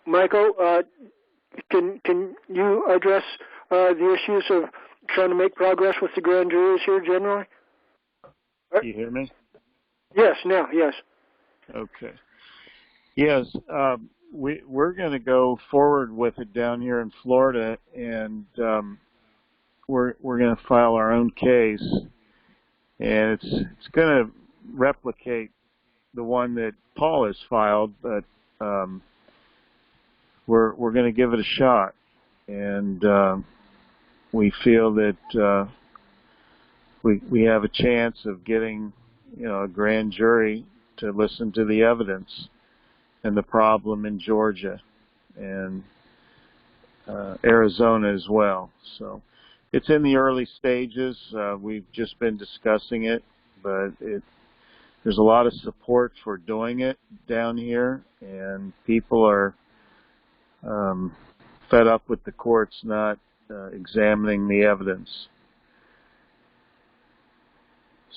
Michael, can you address the issues of trying to make progress with the grand juries here generally? Do you hear me? Yes, now, yes. Okay. Yes, we're going to go forward with it down here in Florida, and we're going to file our own case, and it's going to replicate the one that Paul has filed, but we're going to give it a shot, and we feel that we have a chance of getting a grand jury to listen to the evidence and the problem in Georgia and Arizona as well. So it's in the early stages. We've just been discussing it, but there's a lot of support for doing it down here, and people are fed up with the courts not examining the evidence.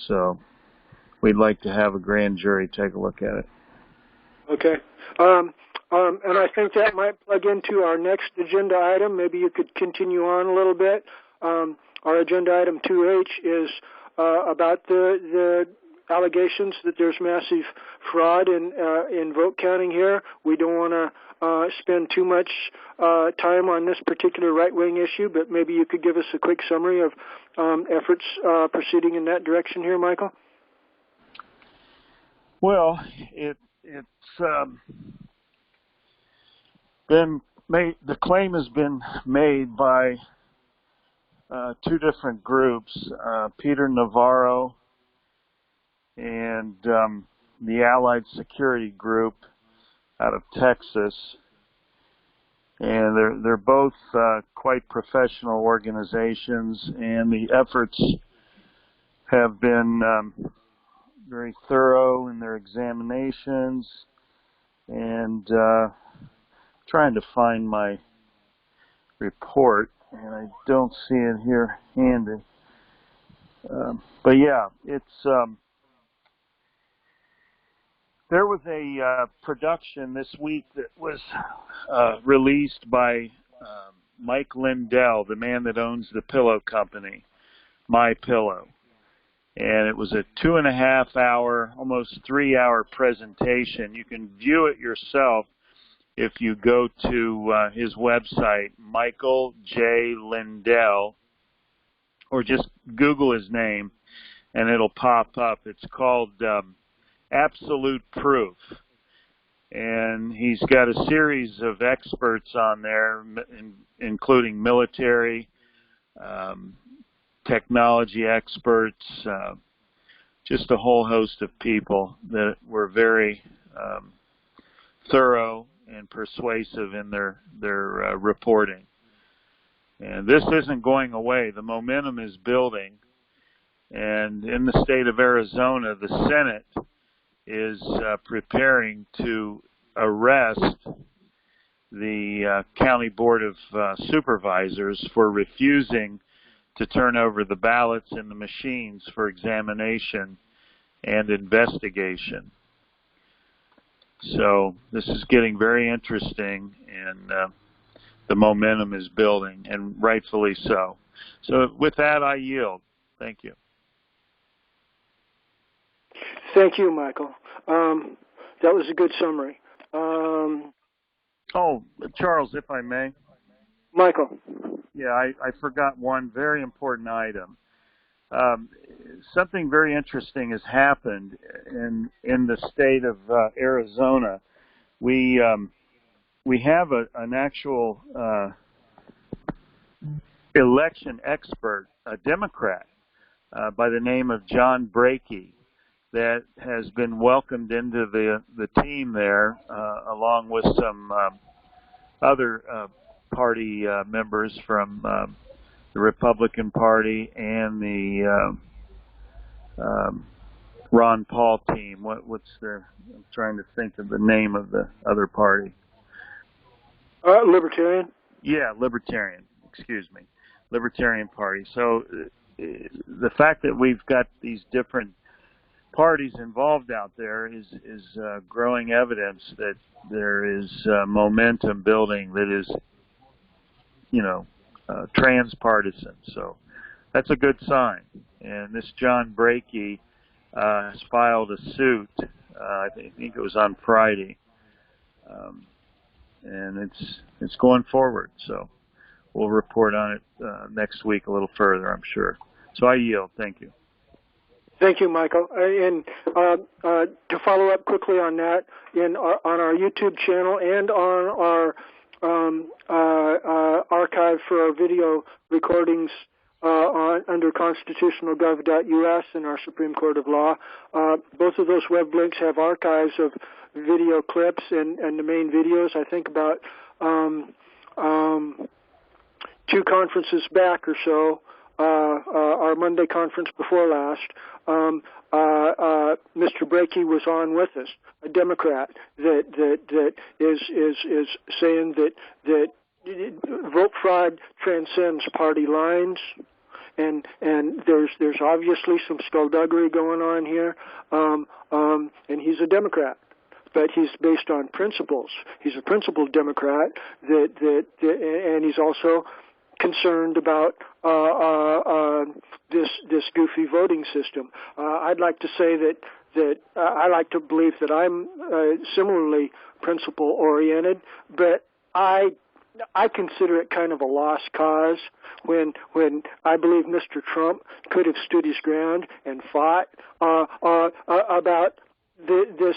So we'd like to have a grand jury take a look at it. Okay. And I think that might plug into our next agenda item. Maybe you could continue on a little bit. Our agenda item 2H is about the allegations that there's massive fraud in vote counting here. We don't want to spend too much time on this particular right-wing issue, but maybe you could give us a quick summary of efforts proceeding in that direction here, Michael? Well, it's been made. The claim has been made by two different groups, Peter Navarro and the Allied Security Group out of Texas, and they're both quite professional organizations, and the efforts have been very thorough in their examinations, and trying to find my report, and I don't see it here handy. But yeah, it's there was a production this week that was released by Mike Lindell, the man that owns the pillow company, My Pillow. And it was a 2.5-hour, almost 3-hour presentation. You can view it yourself if you go to his website, Michael J. Lindell, or just Google his name, and it'll pop up. It's called Absolute Proof. And he's got a series of experts on there, including military, technology experts, just a whole host of people that were very thorough and persuasive in their reporting. And this isn't going away. The momentum is building. And in the state of Arizona, the Senate is preparing to arrest the County Board of Supervisors for refusing to turn over the ballots and the machines for examination and investigation. So this is getting very interesting, and the momentum is building, and rightfully so. So with that, I yield. Thank you. Thank you, Michael. That was a good summary. Oh, Charles, if I may. Michael. Yeah, I forgot one very important item. Something very interesting has happened in the state of Arizona. We have an actual election expert, a Democrat, by the name of John Brakey, that has been welcomed into the team there, along with some other party members from the Republican Party and the Ron Paul team. What's their? I'm trying to think of the name of the other party. Libertarian. Yeah, Libertarian. Excuse me, Libertarian Party. So the fact that we've got these different parties involved out there is growing evidence that there is momentum building that is, transpartisan. So that's a good sign. And this John Brakey has filed a suit. I think it was on Friday, and it's going forward. So we'll report on it next week a little further, I'm sure. So I yield. Thank you. Thank you, Michael. And to follow up quickly on that, on our YouTube channel and on our archive for our video recordings under constitutionalgov.us and our Supreme Court of Law, both of those web links have archives of video clips and the main videos. I think about 2 conferences back or so, our Monday conference before last, Mr. Brakey was on with us, a Democrat that is saying that vote fraud transcends party lines, and there's obviously some skullduggery going on here, and he's a Democrat. But he's based on principles. He's a principled Democrat and he's also concerned about this goofy voting system. I'd like to say that I like to believe that I'm similarly principle oriented, but I consider it kind of a lost cause when I believe Mr. Trump could have stood his ground and fought about this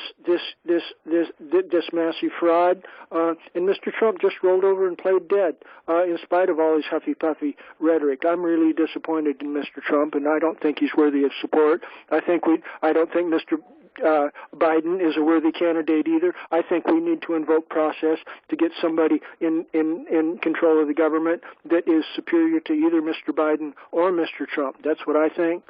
massive fraud, and Mr. Trump just rolled over and played dead, in spite of all his huffy-puffy rhetoric. I'm really disappointed in Mr. Trump, and I don't think he's worthy of support. I don't think Mr. Biden is a worthy candidate either. I think we need to invoke process to get somebody in control of the government that is superior to either Mr. Biden or Mr. Trump. That's what I think.